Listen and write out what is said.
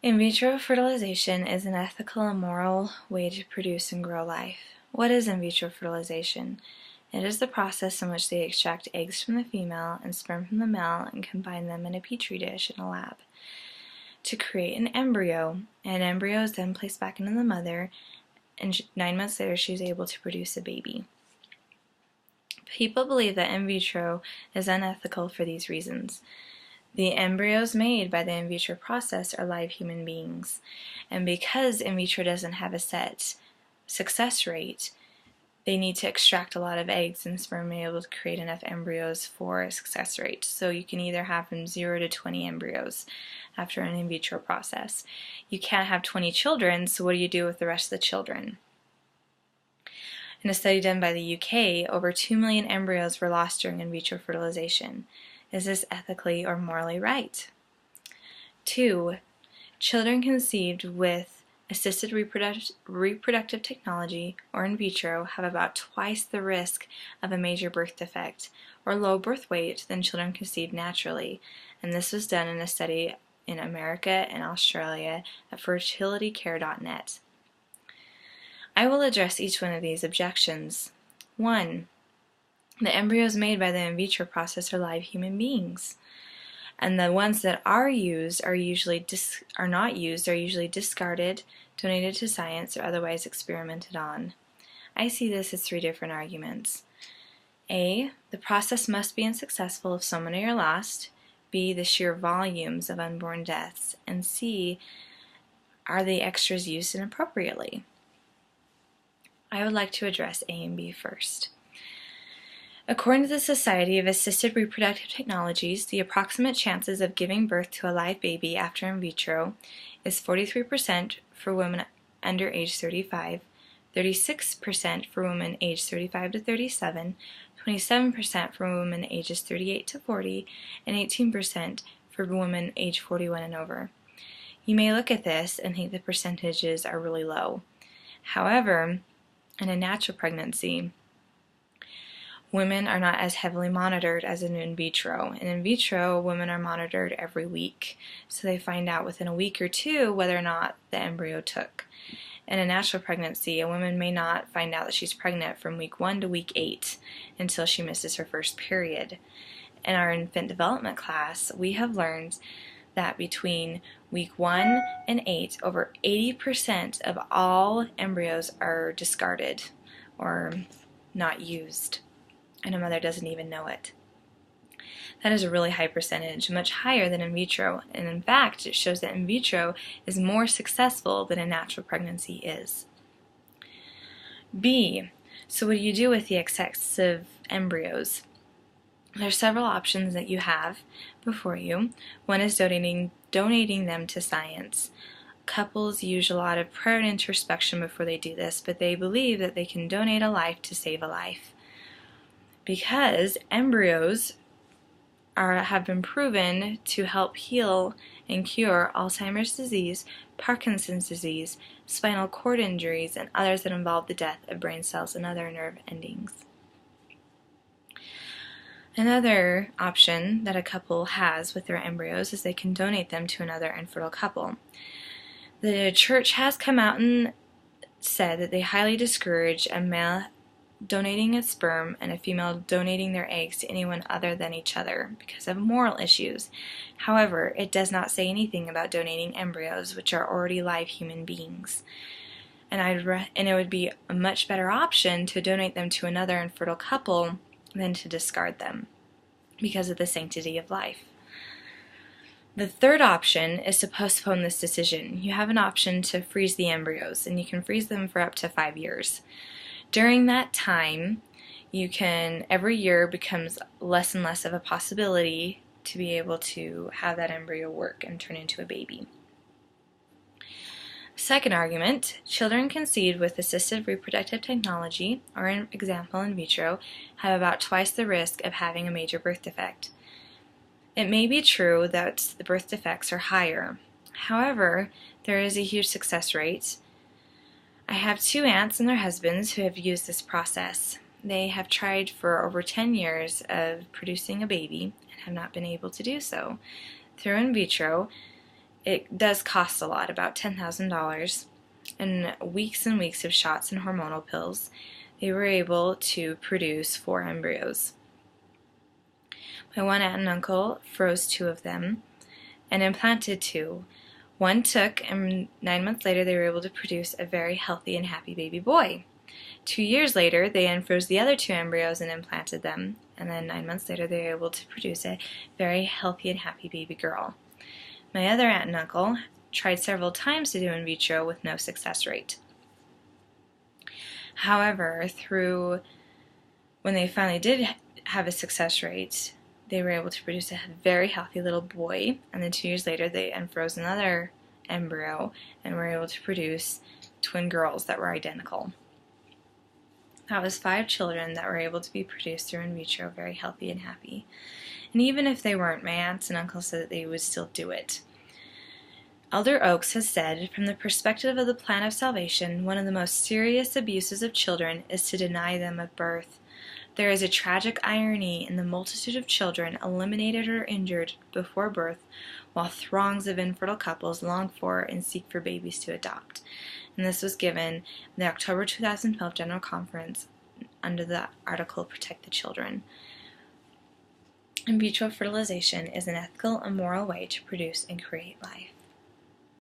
In vitro fertilization is an ethical and moral way to produce and grow life. What is in vitro fertilization? It is the process in which they extract eggs from the female and sperm from the male and combine them in a petri dish in a lab to create an embryo. An embryo is then placed back into the mother, and 9 months later she is able to produce a baby. People believe that in vitro is unethical for these reasons. The embryos made by the in vitro process are live human beings, and because in vitro doesn't have a set success rate, they need to extract a lot of eggs and sperm to be able to create enough embryos for a success rate. So you can either have from 0 to 20 embryos after an in vitro process. You can't have 20 children, so what do you do with the rest of the children? In a study done by the UK, over 2 million embryos were lost during in vitro fertilization. Is this ethically or morally right? 2. Children conceived with assisted reproductive technology or in vitro have about twice the risk of a major birth defect or low birth weight than children conceived naturally, and this was done in a study in America and Australia at fertilitycare.net. I will address each one of these objections. 1. The embryos made by the in vitro process are live human beings, and the ones that are usually discarded, donated to science, or otherwise experimented on. I see this as 3 different arguments. A. The process must be unsuccessful if so many are lost. B. The sheer volumes of unborn deaths. And C. Are the extras used inappropriately? I would like to address A and B first. According to the Society of Assisted Reproductive Technologies, the approximate chances of giving birth to a live baby after in vitro is 43% for women under age 35, 36% for women aged 35 to 37, 27% for women ages 38 to 40, and 18% for women age 41 and over. You may look at this and think the percentages are really low. However, in a natural pregnancy, women are not as heavily monitored as in vitro. In vitro, women are monitored every week, so they find out within a week or 2 whether or not the embryo took. In a natural pregnancy, a woman may not find out that she's pregnant from week 1 to week 8 until she misses her first period. In our infant development class, we have learned that between week 1 and 8, over 80% of all embryos are discarded or not used, and a mother doesn't even know it. That is a really high percentage, much higher than in vitro, and in fact it shows that in vitro is more successful than a natural pregnancy is. B. So what do you do with the excessive embryos? There are several options that you have before you. One is donating them to science. Couples use a lot of prayer and introspection before they do this, but they believe that they can donate a life to save a life, because embryos have been proven to help heal and cure Alzheimer's disease, Parkinson's disease, spinal cord injuries, and others that involve the death of brain cells and other nerve endings. Another option that a couple has with their embryos is they can donate them to another infertile couple. The church has come out and said that they highly discourage a male donating its sperm and a female donating their eggs to anyone other than each other because of moral issues. However, it does not say anything about donating embryos, which are already live human beings. And it would be a much better option to donate them to another infertile couple than to discard them because of the sanctity of life. The third option is to postpone this decision. You have an option to freeze the embryos, and you can freeze them for up to 5 years. During that time, every year becomes less and less of a possibility to be able to have that embryo work and turn into a baby. Second argument, children conceived with assisted reproductive technology, or in example in vitro, have about twice the risk of having a major birth defect. It may be true that the birth defects are higher. However, there is a huge success rate. I have 2 aunts and their husbands who have used this process. They have tried for over 10 years of producing a baby and have not been able to do so. Through in vitro, It does cost a lot, about $10,000, and weeks of shots and hormonal pills. They were able to produce 4 embryos. My one aunt and uncle froze 2 of them and implanted 2. One took, and 9 months later they were able to produce a very healthy and happy baby boy. 2 years later, they unfroze the other 2 embryos and implanted them, and then 9 months later they were able to produce a very healthy and happy baby girl. My other aunt and uncle tried several times to do in vitro with no success rate. However, when they finally did have a success rate, they were able to produce a very healthy little boy, and then 2 years later they unfroze another embryo and were able to produce twin girls that were identical. That was 5 children that were able to be produced through in vitro, very healthy and happy. And even if they weren't, my aunts and uncles said that they would still do it. Elder Oaks has said, from the perspective of the plan of salvation, one of the most serious abuses of children is to deny them of birth. There is a tragic irony in the multitude of children eliminated or injured before birth, while throngs of infertile couples long for and seek for babies to adopt. And this was given in the October 2012 General Conference under the article Protect the Children. In vitro fertilization is an ethical and moral way to produce and create life.